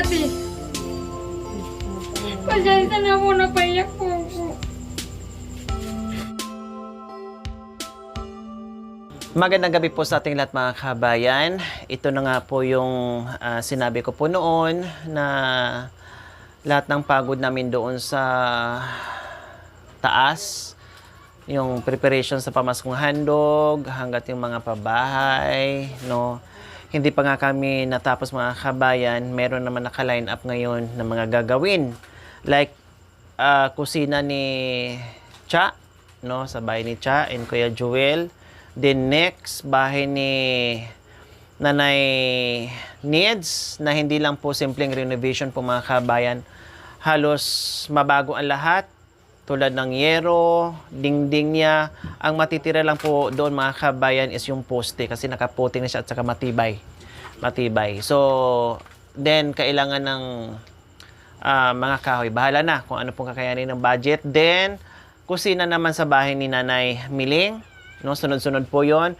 Daddy. Pasensya na po, napaiyak po ako. Magandang gabi po sa ating lahat mga kabayan. Ito na nga po yung sinabi ko po noon na lahat ng pagod namin doon sa taas, yung preparation sa pamaskong handog, hanggat yung mga pabahay, no? Hindi pa nga kami natapos mga kabayan, meron naman naka-line up ngayon na mga gagawin. Like, kusina ni Cha, no? Sa bahay ni Cha and Kuya Joel. Then next, bahay ni Nanay Needs na hindi lang po simpleng renovation po mga kabayan. Halos mabago ang lahat. Tulad ng yero, dingding niya. Ang matitira lang po doon mga kabayan is yung poste kasi nakaputing na siya at saka matibay. Matibay. So, then kailangan ng mga kahoy. Bahala na kung ano pong kakayanin ng budget. Then, kusina naman sa bahay ni Nanay Miling. No, sunod-sunod po yon.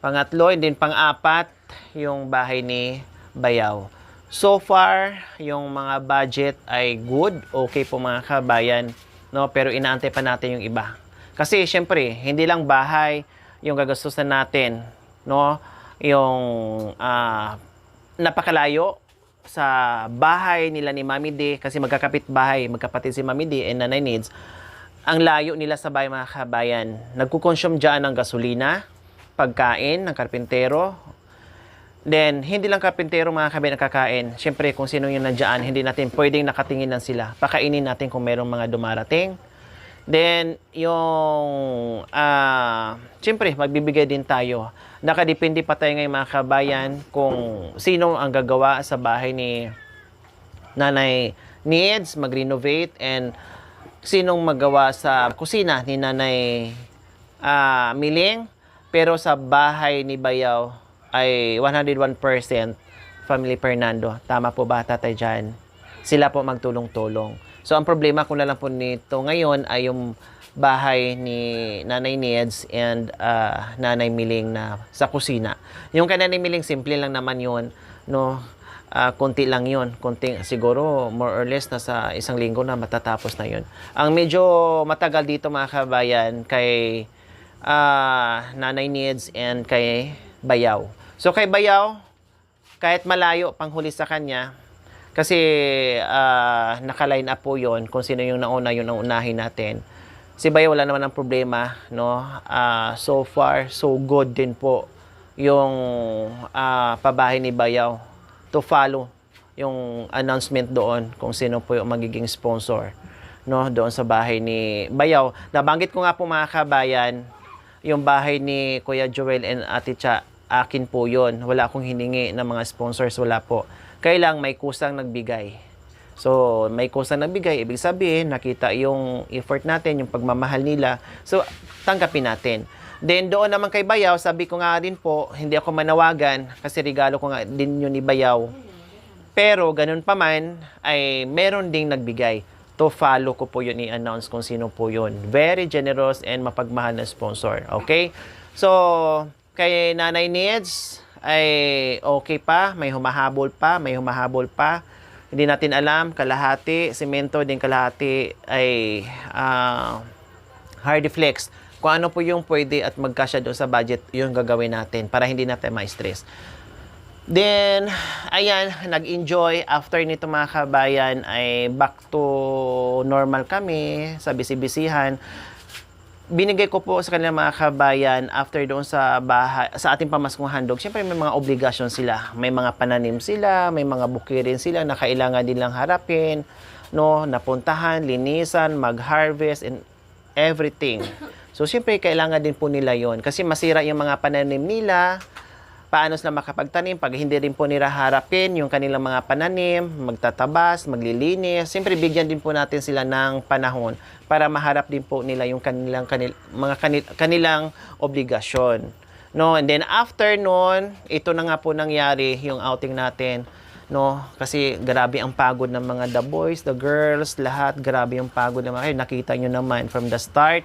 Pangatlo, and then pang-apat, yung bahay ni Bayaw. So far, yung mga budget ay good, okay po mga kabayan, no? Pero inaantay pa natin yung iba. Kasi syempre, hindi lang bahay yung gagastusan natin, no? Yung napakalayo sa bahay nila ni Mami D, kasi magkakapit bahay, magkapatid si Mami D and Nanay Needs. Ang layo nila sa bahay mga kabayan. Nagkukonsume dyan ng gasolina, pagkain ng karpintero. Then, hindi lang karpintero mga kabayan nakakain. Siyempre, kung sino yung nandyan, hindi natin pwedeng nakatingin lang sila. Pakainin natin kung merong mga dumarating. Then, yung, siyempre, magbibigay din tayo. Nakadepende pa tayo ngayon mga kabayan kung sino ang gagawa sa bahay ni Nanay Needs, mag-renovate, and sinong magawa sa kusina ni Nanay Miling. Pero sa bahay ni Bayaw ay 101% Family Fernando. Tama po ba, Tatay Jan? Sila po magtulong-tulong. So, ang problema ko na lang po nito ngayon ay yung bahay ni Nanay Needs and Nanay Miling na sa kusina. Yung kay Nanay Miling, simple lang naman yun, no? Konti lang yun. Konti, siguro more or less nasa isang linggo na matatapos na yun. Ang medyo matagal dito mga kabayan kay Nanay Needs and kay Bayaw. So kay Bayaw, kahit malayo panghuli sa kanya, kasi naka-line up po yun, kung sino yung nauna, yun ang unahin natin. Si Bayaw wala naman ang problema, no? So far, so good din po yung pabahay ni Bayaw to follow yung announcement doon kung sino po yung magiging sponsor, no, doon sa bahay ni Bayaw. Nabanggit ko nga po mga kabayan, yung bahay ni Kuya Joel and Ate Cha, akin po yun. Wala akong hiningi ng mga sponsors, wala po. Kailang may kusang nagbigay. So, may kusang nagbigay, ibig sabihin, nakita yung effort natin, yung pagmamahal nila. So, tanggapin natin. Then doon naman kay Bayaw, sabi ko nga din po, hindi ako manawagan kasi regalo ko nga din yun ni Bayaw. Pero ganun pa man, ay meron ding nagbigay. To follow ko po yun, i-announce kung sino po yun. Very generous and mapagmahal na sponsor. Okay? So, kay Nanay Needs, ay okay pa, may humahabol pa, may humahabol pa. Hindi natin alam, kalahati, semento din kalahati ay hard flex. Kung ano po yung pwede at magkasya doon sa budget, yung gagawin natin para hindi natin ma-stress. Then, ayan, nag-enjoy. After nito mga kabayan, ay back to normal kami sa bisi-bisihan. Binigay ko po sa kanila mga kabayan after doon sa bahay, sa ating pamaskong handog. Siyempre may mga obligasyon sila. May mga pananim sila, may mga bukirin sila na kailangan din lang harapin, no, napuntahan, linisan, mag-harvest, and everything. So, siyempre, kailangan din po nila yon kasi masira yung mga pananim nila. Paano sila makapagtanim pag hindi rin po nila harapin yung kanilang mga pananim, magtatabas, maglilinis. Siyempre, bigyan din po natin sila ng panahon para maharap din po nila yung kanilang obligasyon. No? And then, after nun, ito na nga po nangyari yung outing natin. No? Kasi grabe ang pagod ng mga the boys, the girls, lahat. Grabe yung pagod ng mga. Nakita nyo naman from the start,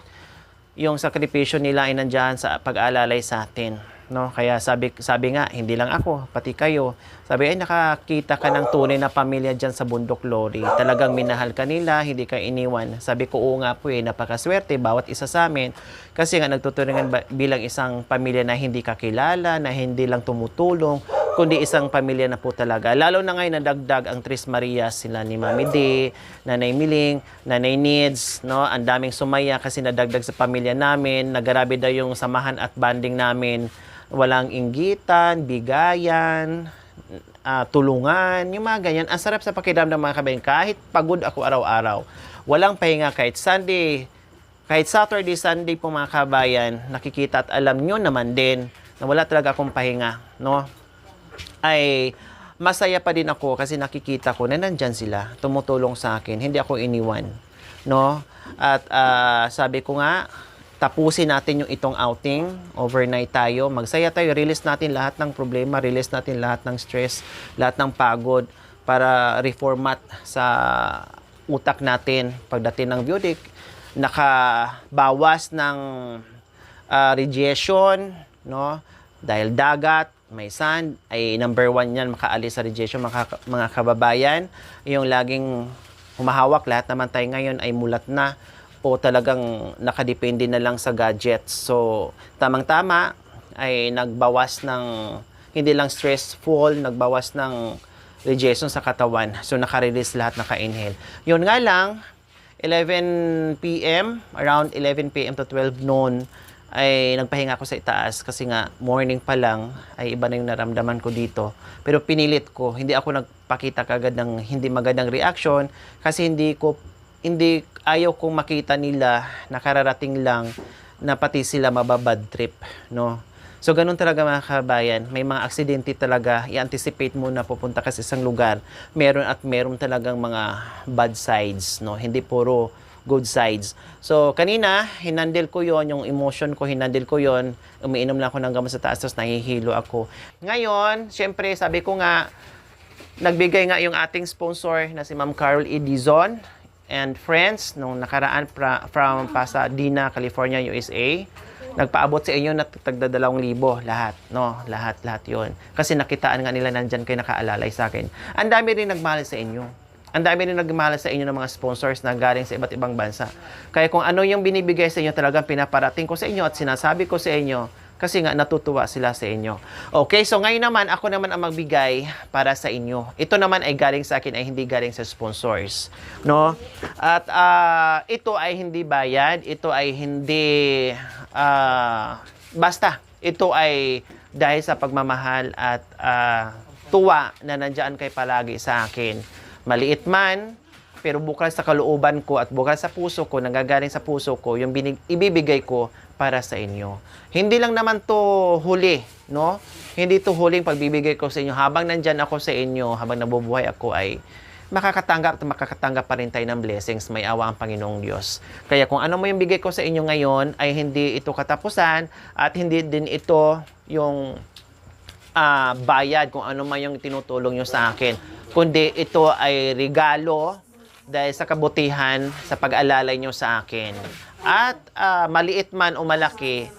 yung sakripisyo nila ay nandyan sa pag-aalalay sa atin. no? Kaya sabi nga, hindi lang ako, pati kayo. Sabi ay nakakita ka ng tunay na pamilya diyan sa bundok Lori. Talagang minahal ka nila, hindi ka iniwan. Sabi ko, oo nga po napakaswerte bawat isa sa amin kasi nga nagtuturingan bilang isang pamilya na hindi kakilala, na hindi lang tumutulong, kundi isang pamilya na po talaga. Lalo na ngayon nadagdag ang Tres Marias, sila ni Mami D, Nanay Miling, Nanay Needs, no? Ang daming sumaya kasi nadagdag sa pamilya namin. Nagarabi daw yung samahan at banding namin. Walang inggitan, bigayan, tulungan, yung mga ganyan. Ang sarap sa pakiramdam mga kabayan. Kahit pagod ako araw-araw, walang pahinga kahit Sunday, kahit Saturday, Sunday po mga kabayan, nakikita at alam nyo naman din na wala talaga akong pahinga, no? Ay masaya pa din ako kasi nakikita ko na nandyan sila, tumutulong sa akin, hindi ako iniwan, no? At sabi ko nga, tapusin natin yung itong outing, overnight tayo, magsaya tayo, release natin lahat ng problema, release natin lahat ng stress, lahat ng pagod, para reformat sa utak natin. Pagdating ng Budik, nakabawas ng radiation, no? Dahil dagat, may sand, ay number 1 yan, makaalis sa radiation, mga kababayan. Yung laging humahawak, lahat naman tayo ngayon ay mulat na o talagang nakadepende na lang sa gadgets. So, tamang-tama ay nagbawas ng, hindi lang stressful, nagbawas ng radiation sa katawan. So, naka-release lahat, naka-inhale. Yun nga lang, 11 p.m., around 11 p.m. to 12 noon, ay nagpahinga ako sa itaas kasi nga morning pa lang ay iba na yung naramdaman ko dito. Pero pinilit ko, hindi ako nagpakita kagad ng hindi magandang reaction kasi hindi ayaw kong makita nila nakararating lang na pati sila mababad trip, no? So ganun talaga mga kabayan, may mga aksidente talaga, i-anticipate mo na pupunta ka sa isang lugar, meron talagang mga bad sides, no? Hindi puro good sides. So, kanina, hinandle ko yon, yung emotion ko, hinandle ko yon. Umiinom lang ako ng gamot sa taas, tapos nahihilo ako. Ngayon, syempre, sabi ko nga, nagbigay nga yung ating sponsor na si Ma'am Carol E. Dizon and friends nung nakaraan from Pasadena, California, USA. Nagpaabot sa inyo na tagda2,000 lahat, no? Lahat yon. Kasi nakitaan nga nila nandyan kayo nakaalalay sa akin. Ang dami rin nagmahal sa inyo. Ang dami rin nagmahal sa inyo ng mga sponsors na galing sa iba't ibang bansa. Kaya kung ano yung binibigay sa inyo, talagang pinaparating ko sa inyo at sinasabi ko sa inyo kasi nga natutuwa sila sa inyo. Okay, so ngayon naman, ako naman ang magbigay para sa inyo. Ito naman ay galing sa akin, ay hindi galing sa sponsors. No? At ito ay hindi bayad, ito ay hindi basta. Ito ay dahil sa pagmamahal at tuwa na nandiyan kay palagi sa akin. Maliit man, pero bukal sa kalooban ko at bukal sa puso ko, nanggagaling sa puso ko, yung ibibigay ko para sa inyo. Hindi lang naman to huli, no? Hindi to huling pagbibigay ko sa inyo. Habang nandyan ako sa inyo, habang nabubuhay ako ay makakatanggap pa rin tayo ng blessings. May awa ang Panginoong Diyos. Kaya kung ano mo yung bigay ko sa inyo ngayon, ay hindi ito katapusan at hindi din ito yung bayad kung ano man yung tinutulong nyo sa akin. Kundi ito ay regalo dahil sa kabutihan sa pag-alalay nyo sa akin. At maliit man o malaki,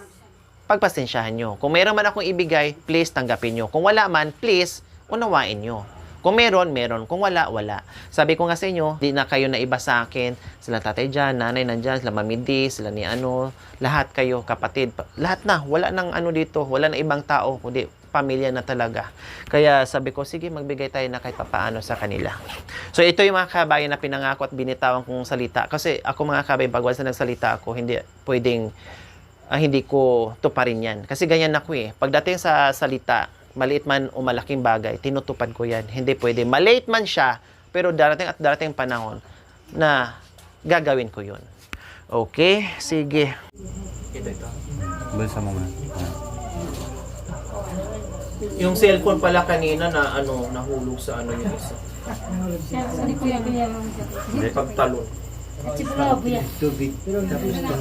pagpasensyahan nyo. Kung meron man akong ibigay, please tanggapin nyo. Kung wala man, please unawain nyo. Kung meron, meron. Kung wala, wala. Sabi ko nga sa inyo, di na kayo na iba sa akin. Sila tatay dyan, nanay nandyan, sila mamidi, sila ni ano, lahat kayo, kapatid. Lahat na, wala nang ano dito, wala na ibang tao, kundi pamilya na talaga. Kaya sabi ko, sige, magbigay tayo na kahit papaano sa kanila. So ito yung mga kabayan na pinangako at binitawan kong salita. Kasi ako mga kabayan, pag wala nagsalita ako, hindi pwedeng, hindi ko tuparin yan. Kasi ganyan ako eh. Pagdating sa salita, maliit man o malaking bagay, tinutupad ko yan. Hindi pwede. Malate man siya, pero darating panahon na gagawin ko yun. Okay? Sige. Ito. Bulsa mo nga. Yung cellphone pala kanina na nahulog sa yung isa. Pagtalon.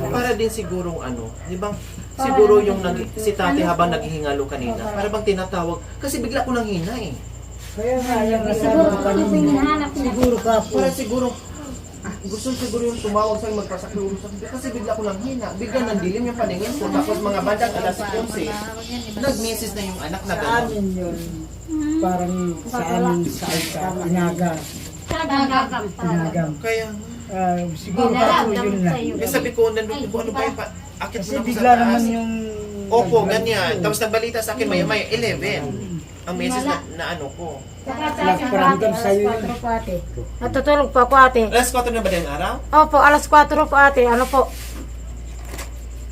Para din sigurong di ba? Siguro yung si Tati habang naghihingalo kanina, para bang tinatawag kasi bigla ko nang hina eh. Siguro ka po. Para siguro gusto siguro yung tumawag sa'yo magpasakluro sa akin. Kasi bigla ko lang hina. Bigla nang dilim yung paningin ko. Tapos mga bandang alas 11, nag-message na yung anak na Sa gano'n. amin yun. Parang sa amin sa inaga. Inagam. Kaya, Siguro ako yun na. may sabi ko, nandun ko, ano ba yung akit mo Kasi na ako bigla sa naman taas. yung... Opo, ganyan. Tapos nagbalita sa akin, maya 11. Ang message na ano ko. Nagparamdam sa'yo yun. Natutulog po ako ate. Alas 4 na ba din araw? Opo, alas 4 po ate. Ano po?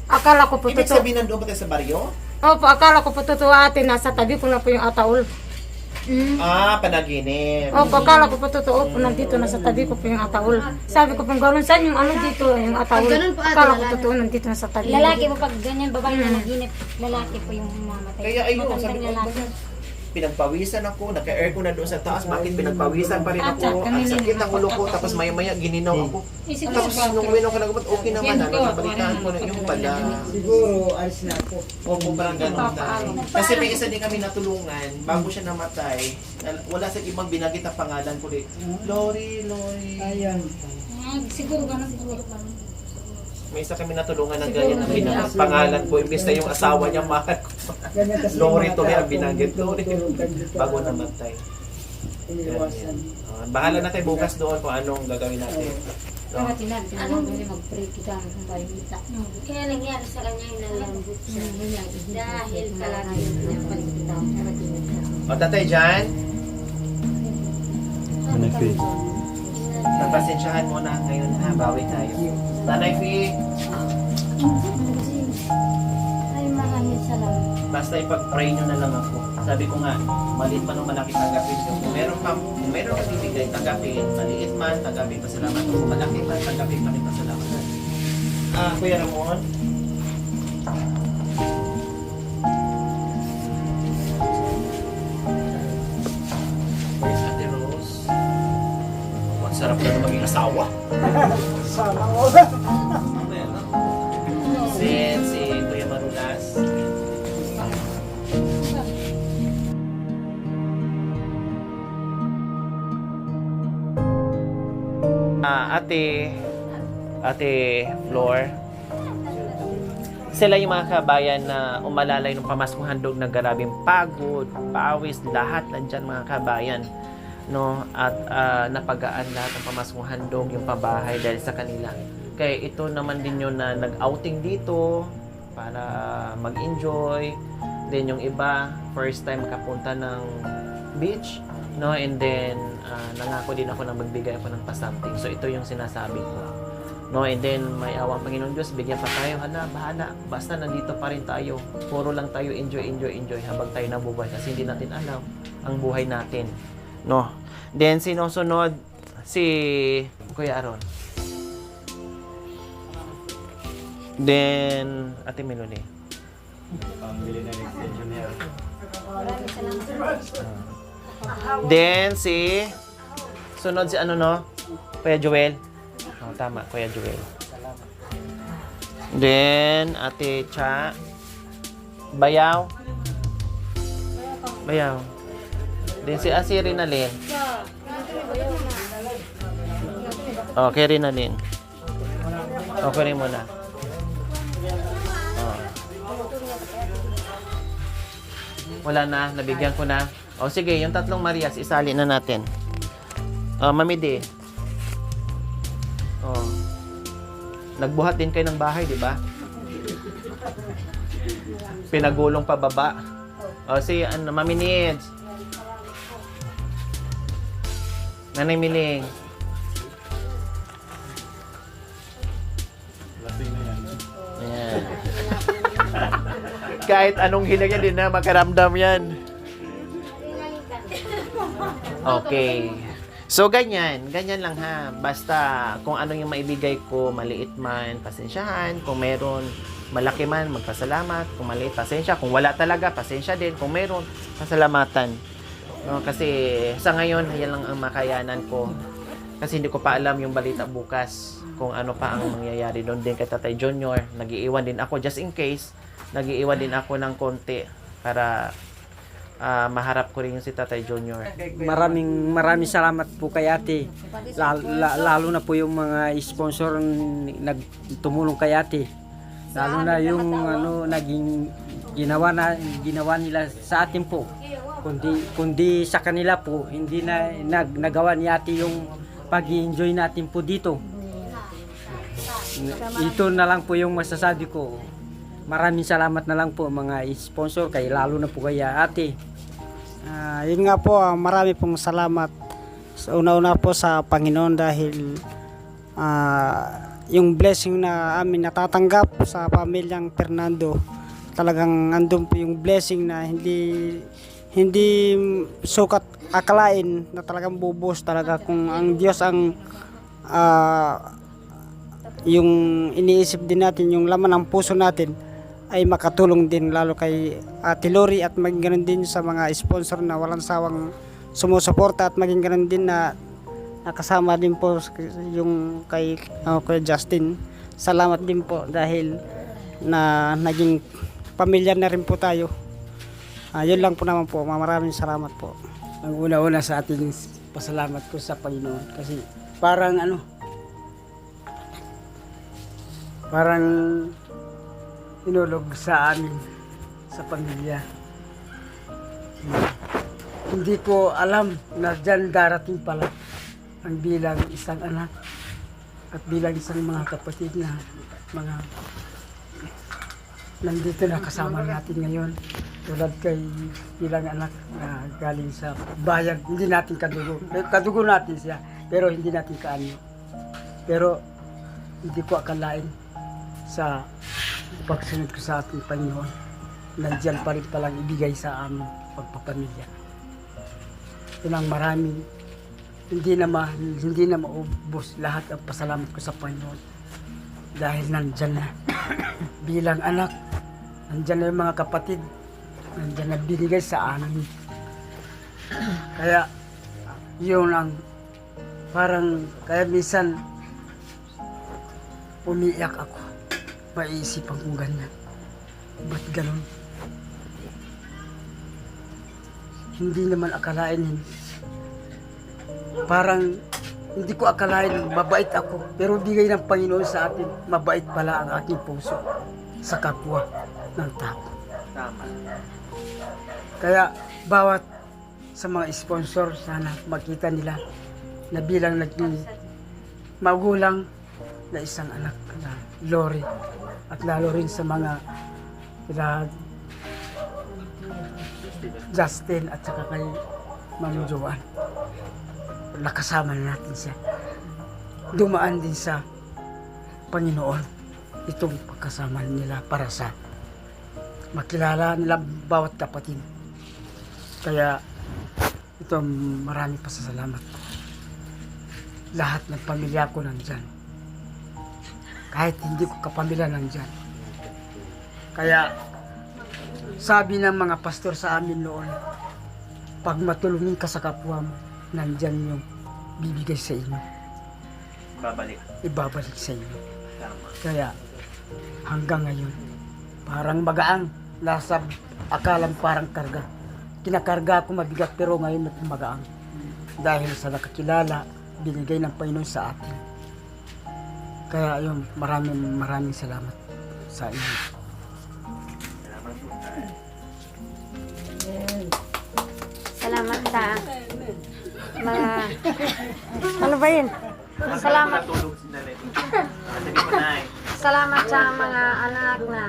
Akala ko po Ibig totoo. sabihin nandun ba tayo sa baryo? Opo, akala ko po totoo ate. Nasa tabi ko na po yung ataol. Ah, panaginip. Opo, akala ko po totoo po. Nandito na sa tabi ko po yung ataol. Sabi ko po, gano'n saan yung ano dito, yung ataol. Pag ganun po, ate, Akala ko wala totoo nandito na sa tabi. Lalaki po pag ganyan, babae na naginip, lalaki po yung mamatay. Kaya ayun, sabi Matandang ko, lalaki. pinagpawisan ako, naka-aircon na doon sa taas, bakit pinagpawisan pa rin ako? Ang sakit ang ulo ko, tapos maya-maya gininaw ako. Tapos nung uminom ko ng gamot, okay naman na, nabalitaan ko na yung pala. Siguro, alis na ako. Opo, parang ganun tayo. Kasi may isa din kami natulungan, bago siya namatay, wala sa ibang binagit ang pangalan ko rin. Lori. Ayan. Siguro ganun siguro. May isa kami natulungan ng ganyan ang binagit pangalan ko, imbes na yung asawa niya mahal ko. Ganyan kasi Lori mga tuloy ang tao, binanggit. Lori. tutulungan dito. Bago namatay. Iniwasan. Bahala na tayo bukas doon kung anong gagawin natin. Kaya tinanong mag-pray kita kung tayo kita. Kaya nangyari sa kanya yung nalambot siya. Dahil palagi yung pinapalit kita. O tatay dyan, napasensyahan mo na ngayon ha, bawi tayo. Nanay Fi, Ay, maraming salamat. basta ipag-pray nyo na lang ako. Sabi ko nga, maliit man o malaki tanggapin nyo. Kung meron kang bibigay, tanggapin. Maliit man, tanggapin pasalamat. Kung malaki man, tanggapin pa rin pasalamat. Kuya Ramon, where's Ate Rose? Oh, ang sarap na maging asawa. Sana all. Si Kuya Marulas. Ate Flor, sila yung mga kabayan na umalalay ng pamaskong handog na garabing pagod, pawis, lahat nandyan mga kabayan. No? At napagaan lahat ng pamaskong handog, yung pabahay dahil sa kanila. Kaya ito naman din yun na nag-outing dito para mag-enjoy. Then yung iba, first time makapunta ng beach. No? And then, nangako din ako na magbigay ako ng pa-something. So ito yung sinasabi ko. No, and then may awang Panginoon Diyos, bigyan pa tayo, bahala. Basta nandito pa rin tayo. Puro lang tayo enjoy habang tayo nabubuhay kasi hindi natin alam ang buhay natin. No. Then sinusunod si Kuya Aaron. Then Ate Melody. Then si sunod si ano no? Kuya Joel. Oh, tama, Kuya Joel. Then, Ate Cha. Bayaw. Then si Rinalyn. Okay, Rinalyn. Okay rin muna. Oh. Wala na, nabigyan ko na. O sige, yung tatlong Marias, isali na natin. Mami D. Oh. Nagbuhat din kayo ng bahay, di ba? Pinagulong pababa. O si Mami Nids. Nanay Miling. Ayan. Kahit anong hilang yan, din na makaramdam yan. Okay. So, ganyan lang ha. Basta, kung ano yung maibigay ko, maliit man, pasensyahan. Kung meron, malaki man, magpasalamat. Kung maliit, pasensya. Kung wala talaga, pasensya din. Kung meron, pasalamatan. No, kasi sa ngayon, yan lang ang makayanan ko. Kasi hindi ko pa alam yung balita bukas. Kung ano pa ang mangyayari doon din kay Tatay Junior. Nag-iiwan din ako, just in case, nag-iiwan din ako ng konti para maharap ko rin yung si Tatay Junior. Maraming salamat po kay ate. Lalo na po yung mga sponsor nagtumulong kay ate. Lalo na yung naging ginawa nila sa atin po. Kundi sa kanila po, hindi na nagawa ni ate yung pag-enjoy natin po dito. Ito na lang po yung masasabi ko. Maraming salamat na lang po mga sponsor kay lalo na po kay ate. Yun nga po, marami pong salamat. Una-una po sa Panginoon dahil yung blessing na amin natatanggap sa pamilyang Fernando, talagang andun po yung blessing na hindi sukat akalain na talagang bubuhos talaga kung ang Diyos ang yung iniisip din natin, yung laman ng puso natin ay makatulong din lalo kay Ate Lori at maging ganun din sa mga sponsor na walang sawang sumusuporta at maging ganun din na nakasama din po yung kay Justin. Salamat din po dahil na naging pamilya na rin po tayo. Yun lang po naman po. Maraming salamat po. Ang una-una sa ating pasalamat ko sa Panginoon kasi parang inulog sa amin sa pamilya. Hindi ko alam na dyan darating pala ang bilang isang anak at bilang isang mga kapatid na mga nandito na kasama natin ngayon. Tulad kay bilang anak na galing sa bayan, hindi natin kadugo. Kadugo natin siya, pero hindi natin kaanyo. Pero hindi ko akalain sa pagsunod ko sa ating Panginoon, nandiyan pa rin palang ibigay sa aming pagpapamilya. Yun ang maraming, hindi na maubos lahat ang pasalamat ko sa Panginoon. Dahil nandiyan na, bilang anak, nandiyan na yung mga kapatid, nandiyan na binigay sa amin. Kaya, yun ang, kaya minsan, umiiyak ako. Maiisipan kong ganyan. Ba't ganun? Hindi naman akalain. Parang hindi ko akalain mabait ako. Pero bigay ng Panginoon sa atin, mabait pala ang aking puso sa kapwa ng tao. Kaya bawat sa mga sponsor, sana makita nila na bilang naging magulang na isang anak na Lori at lalo rin sa mga Justin at saka kay Ma'am Joanne. Nakasama na natin siya. Dumaan din sa Panginoon itong pagkasama nila para sa makilala nila bawat kapatid. Kaya ito maraming pasasalamat. Lahat ng pamilya ko nandyan. Kahit hindi ko kapamilya nandyan. Kaya sabi ng mga pastor sa amin noon, pag matulungin ka sa kapwa mo, nandyan yung bibigay sa inyo. Ibabalik sa inyo. Kaya hanggang ngayon, parang magaang, nasa akalang parang karga. Kinakarga ako mabigat pero ngayon magaang. Dahil sa nakakilala, binigay ng Panginoon sa atin. Kaya yun, maraming salamat sa inyo. Salamat sa mga... Ano ba yun? Salamat sa mga anak na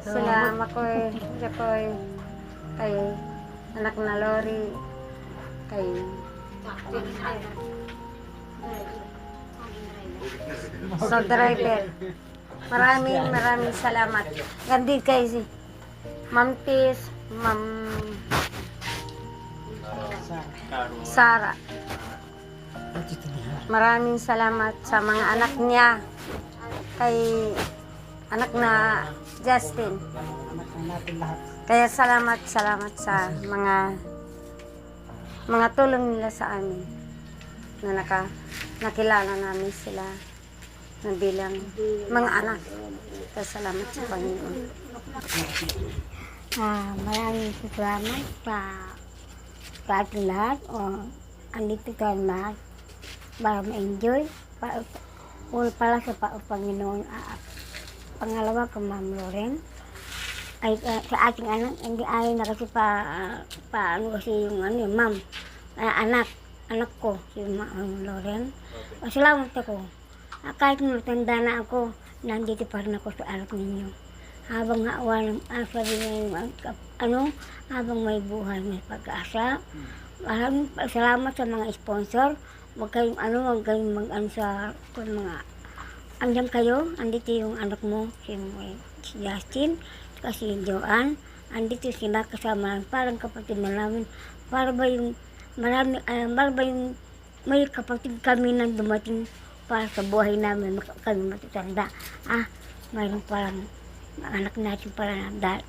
sila Makoy, Jacoy, kay anak na Lori, kay sa driver. Maraming salamat. Gandi kay si Ma'am Tis, Ma'am Sara. Maraming salamat sa mga anak niya. Kay anak na Justin. Kaya salamat sa mga tulong nila sa amin. Na nakilala namin sila na bilang mga anak. Kaya salamat sa Panginoon. Maraming salamat sa ating lahat. Andito tayo lahat para ma-enjoy. Una pala sa Panginoon. Pangalawa kay Ma'am Loren. Ay, sa ating anak, hindi ayaw na kasi ano kasi yung ma'am. Anak ko, si Ma'am Loren. Salamat ako. Kahit matanda na ako, nandito pa rin ako sa anak ninyo. Habang habang may buhay, may pag-asa. Maraming salamat sa mga sponsor. Huwag kayong sa mga, andyan kayo, andito yung anak mo, si Justin, kasi Joanne, andito sila kasama, parang kapatid na namin. Para ba yung may kapatid kami na dumating para sa buhay namin, kami matutanda. Mayroon parang anak natin para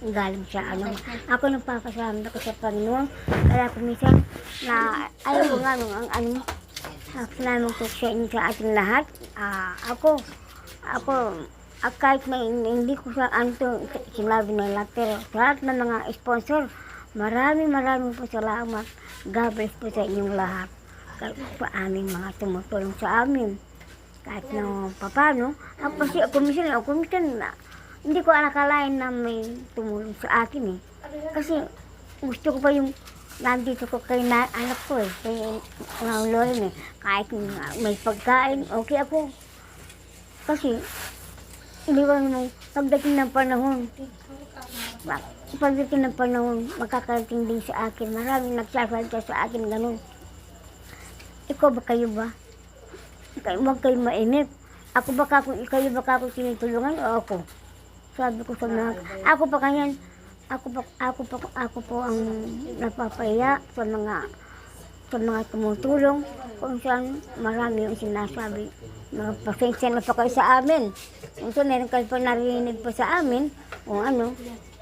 galing sa Ako nagpapasalamat ako sa Panginoon. Kaya kung minsan na ayaw ko nga salamat ko sa inyo sa ating lahat. Ako kahit hindi ko sa sinabi nila, pero sa lahat ng mga sponsor, maraming po salamat. God bless po sa inyong lahat. Kahit pa aming mga tumutulong sa amin. Kahit na paano. Ako minsan hindi ko nakalain na may tumulong sa akin Kasi gusto ko pa yung nandito ko kay anak ko kay Ma'am Loren Kahit may pagkain, okay ako. Kasi hindi ko pagdating ng panahon, makakarating din sa akin. Maraming nagsasalita sa akin ganun. Ikaw ba kayo ba? Huwag kayo mainip. Kayo ba ako tinutulungan o ako? Sabi ko sa mga, ako po ang napapaya sa mga tumutulong. Kung saan marami yung sinasabi. Mga pasensya na pa kayo sa amin. Kung saan meron kayo pa narinig pa sa amin, o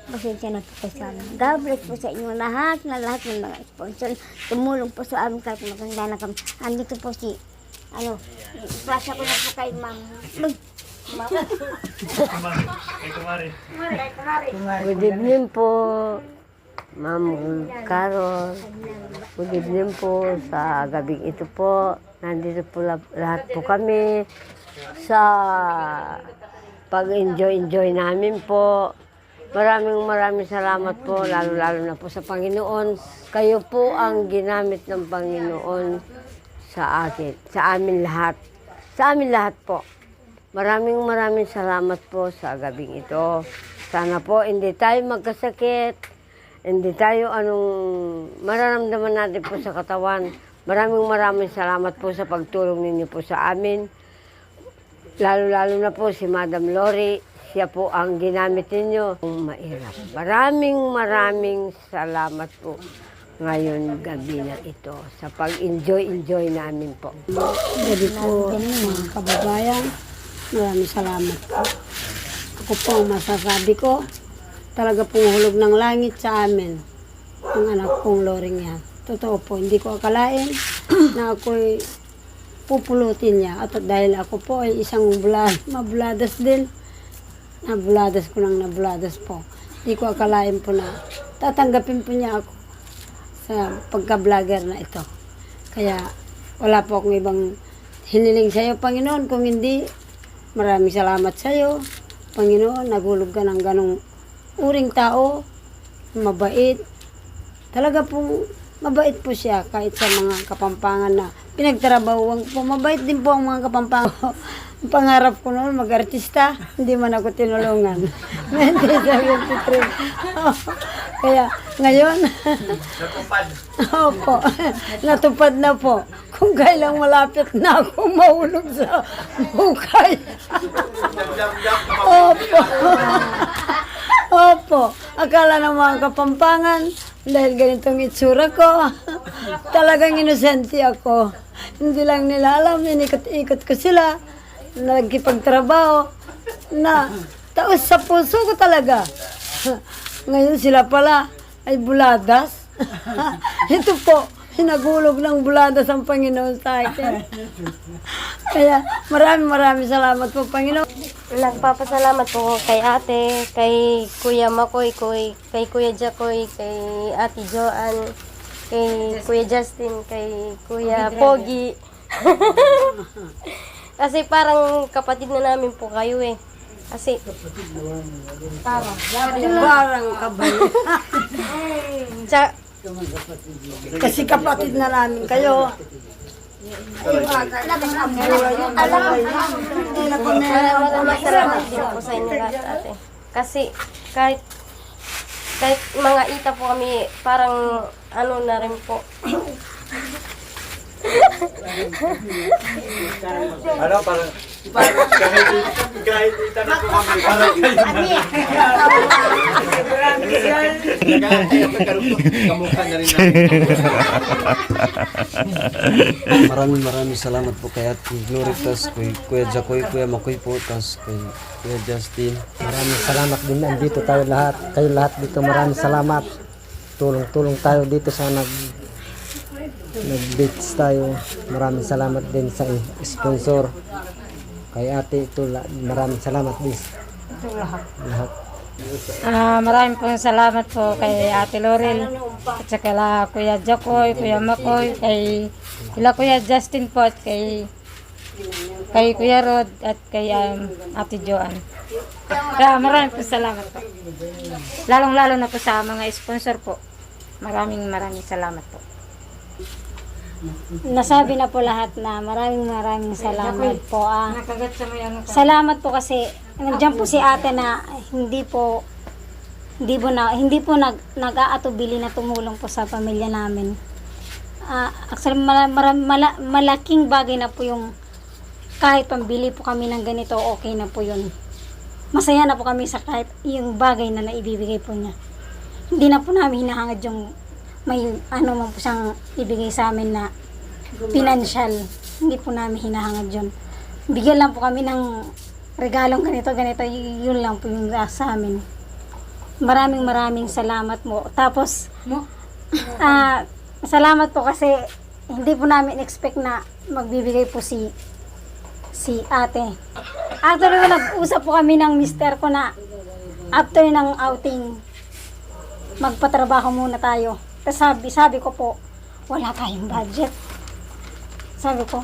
pasensya na po kayo sa amin. God bless po sa inyo lahat ng mga sponsor. Tumulong po sa amin kahit maganda na kami. Andito po iprasa ko na po kay Ma'am. Good evening po, Ma'am Carol. Good evening po sa gabing ito po. Nandito po lahat po kami sa pag-enjoy namin po. Maraming salamat po, lalo na po sa Panginoon. Kayo po ang ginamit ng Panginoon sa amin lahat. Sa amin lahat po. Maraming salamat po sa gabing ito. Sana po hindi tayo magkasakit, hindi tayo mararamdaman natin po sa katawan. Maraming salamat po sa pagtulong ninyo po sa amin. Lalo na po si Madam Lori, siya po ang ginamit ninyo. Mahirap. Maraming salamat po ngayon gabi na ito sa pag-enjoy namin po. Jadi po mga kababayan, maraming salamat po. Ako po ang masasabi ko, talaga pong hulog ng langit sa amin, ang anak kong Loring yan. Totoo po, hindi ko akalain na ako'y pupulutin niya. At dahil ako po ay isang mabuladas din, nabuladas ko ng nabuladas po. Hindi ko akalain po na tatanggapin po niya ako sa pagka-vlogger na ito. Kaya wala po akong ibang hiniling sa iyo, Panginoon. Kung hindi, maraming salamat sa iyo, Panginoon. Nagulog ka ng ganong uring tao, mabait. Talaga pong mabait po siya kahit sa mga kapampangan na pinagtrabahuan po. Mabait din po ang mga kapampangan. Ang pangarap ko noon, mag-artista, hindi man ako tinulungan. 1973. Kaya ngayon, natupad. Opo, natupad na po. Kung kailang malapit na ako mahulog sa bukay. Opo, akala ng mga kapampangan, dahil ganitong itsura ko, talagang inosente ako. Hindi lang nila alam, inikot-ikot ko sila, nagkipagtrabaho, na taos sa puso ko talaga. Ngayon sila pala ay buladas. Ito po, hinagulog ng buladas ang Panginoon sa akin. Kaya maraming salamat po, Panginoon. Nagpapasalamat po kay ate, kay Kuya Makoy, kay Kuya Jacoy, kay Ate Joanne, kay Kuya Justin, kay Kuya Pogi. Kasi parang kapatid na namin po kayo eh. Kasi Parang kabay. Tsaka, Kasi kapatid na namin kayo. maraming salamat din po sa inyo lahat, ate. Kasi kahit mga ita po kami, parang ano na rin po. Ano, parang kahit ita na po kami, parang kamukha na rin natin. Maraming salamat po kay Ate Glory, tas kay Kuya Jacoy, Kuya Makoy po, tas kay Kuya Justin. Maraming salamat din, nandito tayo lahat. Kayo lahat dito, maraming salamat. Tulong-tulong tayo dito sa nag-beach tayo. Maraming salamat din sa sponsor. Kay ate, ito, maraming salamat din. Lahat. Maraming pong salamat po kay Ate Laurel at saka kay Kuya Jacoy, Kuya Makoy, kay Kuya Justin po at kay Kuya Rod at kay Ate Joanne. Kaya maraming pong salamat po. Lalong-lalo na po sa mga sponsor po. Maraming salamat po. Nasabi na po lahat na maraming salamat po. Salamat po kasi nandiyan po si ate na hindi po nag-aatubili na tumulong po sa pamilya namin. Actually, malaking bagay na po yung kahit pambili po kami ng ganito, okay na po yun. Masaya na po kami sa kahit yung bagay na naibibigay po niya. Hindi na po namin hinahangad yung may ano man po siyang ibigay sa amin na financial. Hindi po namin hinahangad yun. Bigyan lang po kami ng regalong ganito, yun lang po yung sa amin. Maraming salamat mo. Tapos, salamat po kasi hindi po namin expect na magbibigay po si ate. Actually, nag-usap po kami ng mister ko na after ng outing, magpatrabaho muna tayo. Tapos sabi ko po, wala tayong budget. Sabi ko,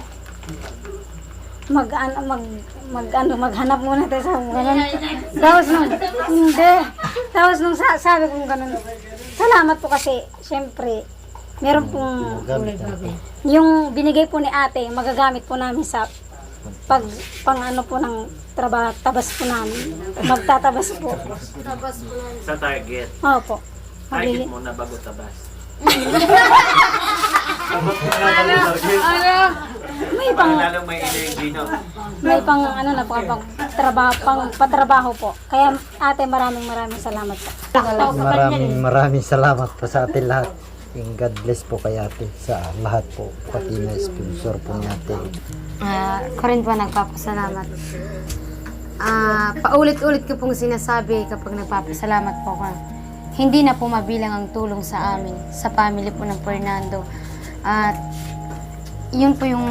maghanap muna tayo sa ganun. Tapos nung sabi ko ganun, salamat po kasi, syempre, meron pong, yung binigay po ni ate, magagamit po namin sa pang ano po ng trabaho, tabas po namin. Magtatabas po. Sa target. Opo. Target muna bago tabas. May pang Lalong may energy, no? may pang ano na po patrabaho po. Kaya ate maraming salamat po. Maraming salamat po sa atin lahat. And God bless po kay ate sa lahat po, pati na sponsor po natin. Ko rin po nagpapasalamat. Paulit-ulit ko pong sinasabi kapag nagpapasalamat po ako. Hindi na po mabilang ang tulong sa amin, sa family po ng Fernando. At yun po yung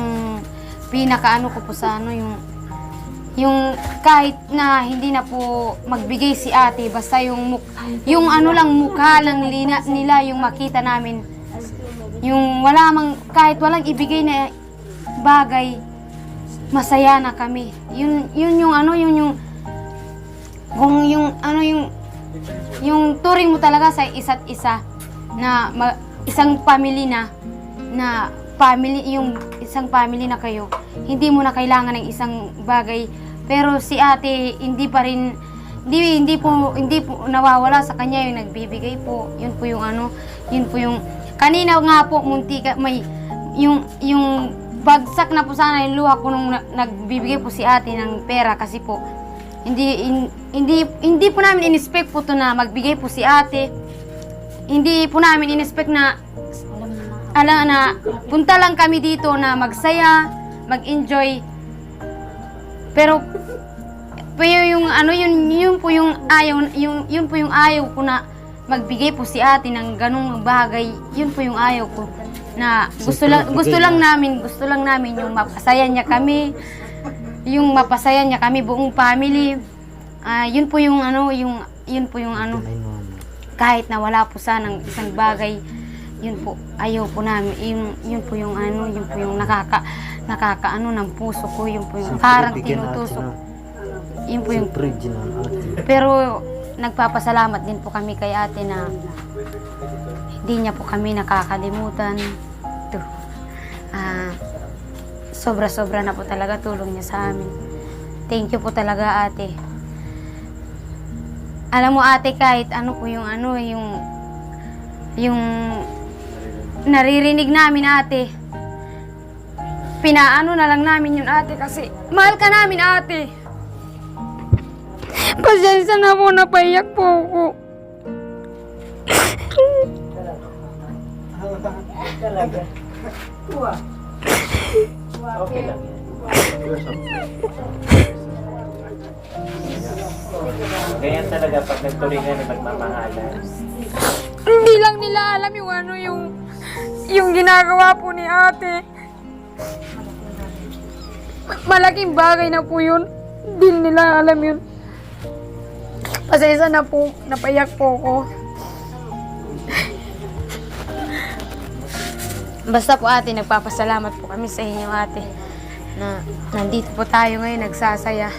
pinakaano ko po sa ano, yung kahit na hindi na po magbigay si ate, basta yung ano lang mukha lang nila yung makita namin. Yung kahit walang ibigay na bagay, masaya na kami. Yun yung ano, yung turing mo talaga sa isa't isa na isang family na family, yung isang family na kayo. Hindi mo na kailangan ng isang bagay. Pero si ate hindi po nawawala sa kanya yung nagbibigay po. Yun po yung kanina nga po may yung bagsak na po sana yung luha ko nung nagbibigay po si ate ng pera kasi po hindi po namin in-expect po to na magbigay po si ate. Hindi po namin in-expect na punta lang kami dito na magsaya, mag-enjoy. Pero yun po yung ayaw ko na magbigay po si ate ng ganung bagay. Yun po yung ayaw ko na gusto lang namin yung mapasaya niya kami, buong family. Yun po yung kahit na wala po sanang isang bagay, yun po ayaw po namin, yun po yung nakakaano ng puso ko, yun po yung parang tinutusok. Yun po yung pero nagpapasalamat din po kami kay ate na hindi niya po kami nakakalimutan. Sobra-sobra na po talaga tulong niya sa amin. Thank you po talaga, ate. Alam mo, ate, kahit ano po yung naririnig namin, ate, pinaano na lang namin yun, ate, kasi mahal ka namin, ate. Pasensya na po, napaiyak po ako. Okay lang. Ganyan talaga pag nagturingan na magmamahalan. Hindi lang nila alam yung ginagawa po ni ate. Malaking bagay na po yun. Hindi nila alam yun. Pasensya na po, napaiyak po ako. Basta po, ate, nagpapasalamat po kami sa inyo, ate, na nandito po tayo ngayon, nagsasaya.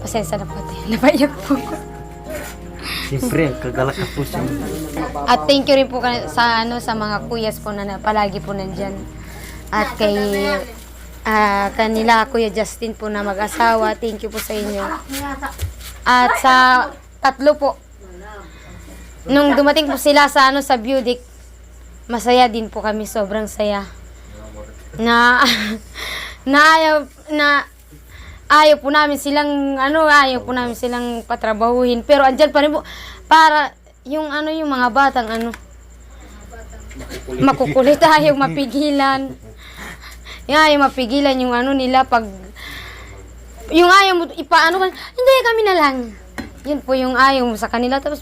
Pasensya na po, ate. Napaiyak po ako. Siyempre, kagalak ka po siya. At thank you rin po sa mga kuyas po na palagi po nandyan. At kay kanila, Kuya Justin po na mag-asawa, thank you po sa inyo. At sa tatlo po, nung dumating po sila sa Budik, masaya din po kami, sobrang saya. Ayaw po namin silang patrabahuhin, pero andyan pa rin po para yung mga batang makukulit, ayaw mapigilan. Ayaw mapigilan yung nila pag yung ayaw mo ipaano ka, hindi kami na lang. Yun po yung ayaw mo sa kanila, tapos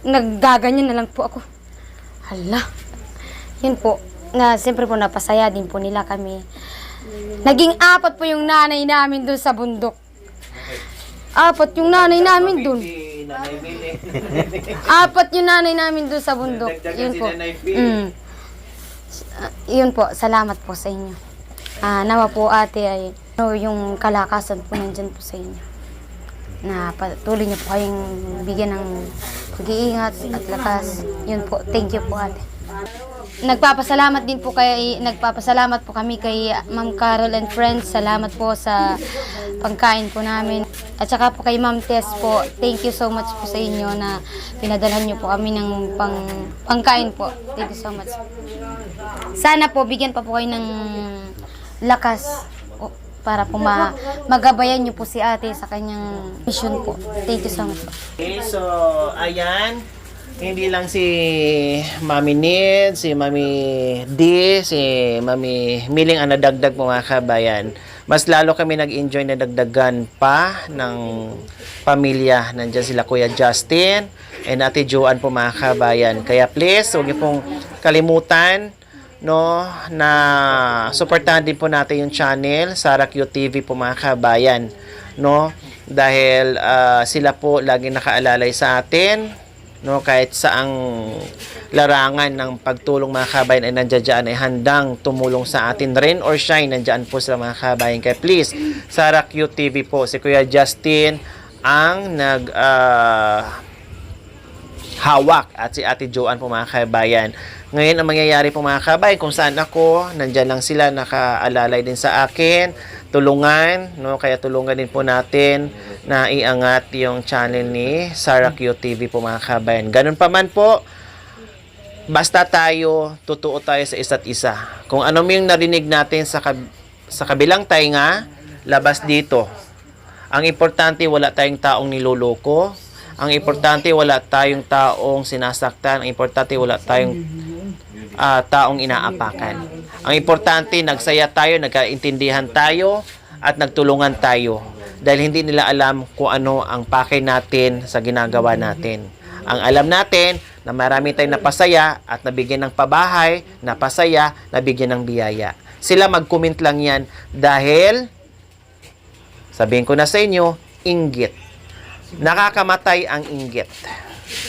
naggaganyan na lang po ako. Hala. Yun po, siyempre po napasaya din po nila kami. Naging 4 po yung nanay namin doon sa bundok. 4 yung nanay namin doon. 4 yung nanay namin doon sa bundok. Yun po. Yun po, salamat po sa inyo. Nawa po, ate, ay yung kalakasan po nandyan po sa inyo. Na patuloy niyo po kayong bigyan ng pag-iingat at lakas. Yun po, thank you po, ate. Nagpapasalamat po kami kay Ma'am Carol and friends. Salamat po sa pangkain po namin. At saka po kay Ma'am Tess po, thank you so much po sa inyo na pinadalhan niyo po kami ng pangkain po. Thank you so much. Sana po bigyan pa po kayo ng lakas para po magabayan niyo po si ate sa kanyang mission po. Thank you so much. Okay, so ayan. Hindi lang si Mami Nid, si Mami D, si Mami Miling ang nadagdag po mga kabayan. Mas lalo kami nag-enjoy na dagdagan pa ng pamilya. Nandiyan sila Kuya Justin and Ate Joanne po mga kabayan. Kaya please, huwag niyo pong kalimutan na suportahan din po natin yung channel, Sarah Q TV po mga kabayan. Dahil sila po laging nakaalalay sa atin. Kahit saang larangan ng pagtulong mga kabayan ay nandiyan ay handang tumulong sa atin, rain or shine, nandiyan po sila mga kabayan. Kaya please, Sarah Q TV po, si Kuya Justin ang hawak at si Ate Joanne po mga kabayan. Ngayon ang mangyayari po mga kabayan, kung saan ako, nandiyan lang sila nakaalalay din sa akin, tulungan, kaya tulungan din po natin na iangat yung channel ni Sarah Q TV po mga kabayan. Ganun pa man po, basta tayo, totoo tayo sa isa't isa. Kung ano yung narinig natin sa kabilang tainga, labas dito. Ang importante, wala tayong taong niloloko. Ang importante, wala tayong taong sinasaktan. Ang importante, wala tayong taong inaapakan. Ang importante, nagsaya tayo, nagkaintindihan tayo, at nagtulungan tayo. Dahil hindi nila alam kung ano ang pakay natin sa ginagawa natin. Ang alam natin, na marami tayong napasaya at nabigyan ng pabahay, napasaya, nabigyan ng biyaya. Sila mag-comment lang yan dahil, sabihin ko na sa inyo, inggit. Nakakamatay ang inggit.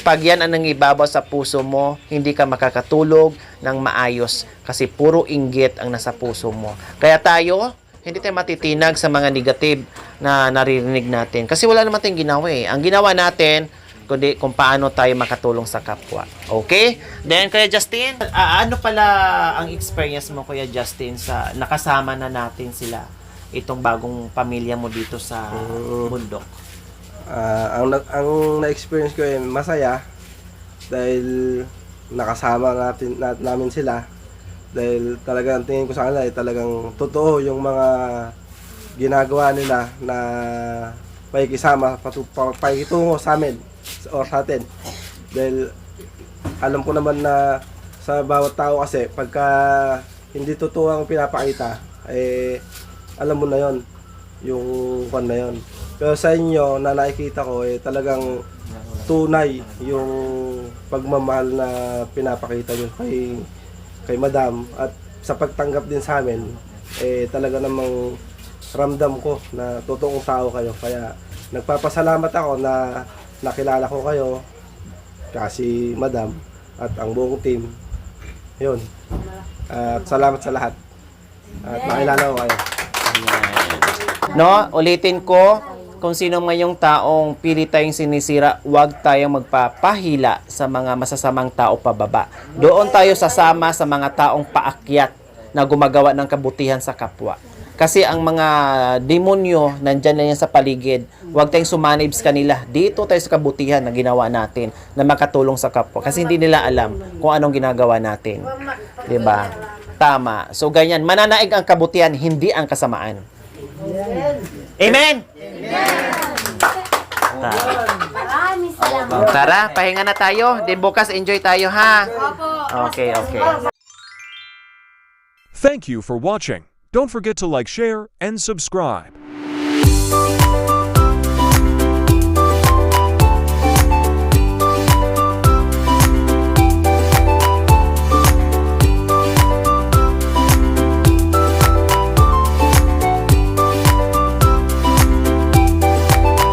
Pag yan ang nangibabaw sa puso mo, hindi ka makakatulog ng maayos kasi puro inggit ang nasa puso mo. Kaya tayo, hindi tayo matitinag sa mga negative na naririnig natin. Kasi wala naman tayong ginawa eh. Ang ginawa natin, kundi kung paano tayo makatulong sa kapwa. Okay? Then, Kuya Justin, ano pala ang experience mo, Kuya Justin, sa nakasama na natin sila, itong bagong pamilya mo dito sa bundok? Ang na-experience ko ay masaya dahil nakasama namin sila. Dahil talagang tingin ko sa kanila ay talagang totoo yung mga ginagawa nila na pakikisama, pakikitungo sa amin o sa atin. Dahil alam ko naman na sa bawat tao kasi pagka hindi totoo ang pinapakita, alam mo na yon yung kwan na yon. Pero sa inyo na nakikita ko talagang tunay yung pagmamahal na pinapakita nyo kay Madam at sa pagtanggap din sa amin talaga namang ramdam ko na totoong tao kayo. Kaya nagpapasalamat ako na nakilala ko kayo kasi Madam at ang buong team. Yun. At salamat sa lahat. At nakilala ko kayo. No, ulitin ko, kung sino man yung taong pili tayong sinisira, huwag tayong magpapahila sa mga masasamang tao pababa. Doon tayo sasama sa mga taong paakyat na gumagawa ng kabutihan sa kapwa. Kasi ang mga demonyo, nandyan lang yan sa paligid. Huwag tayong sumanib sa kanila. Dito tayo sa kabutihan na ginawa natin na makatulong sa kapwa. Kasi hindi nila alam kung anong ginagawa natin. Diba? Tama. So, ganyan. Mananaig ang kabutihan, hindi ang kasamaan. Amen! Tara, pahinga na tayo. Then bukas enjoy tayo, ha? Okay, okay. Thank you for watching. Don't forget to like, share, and subscribe.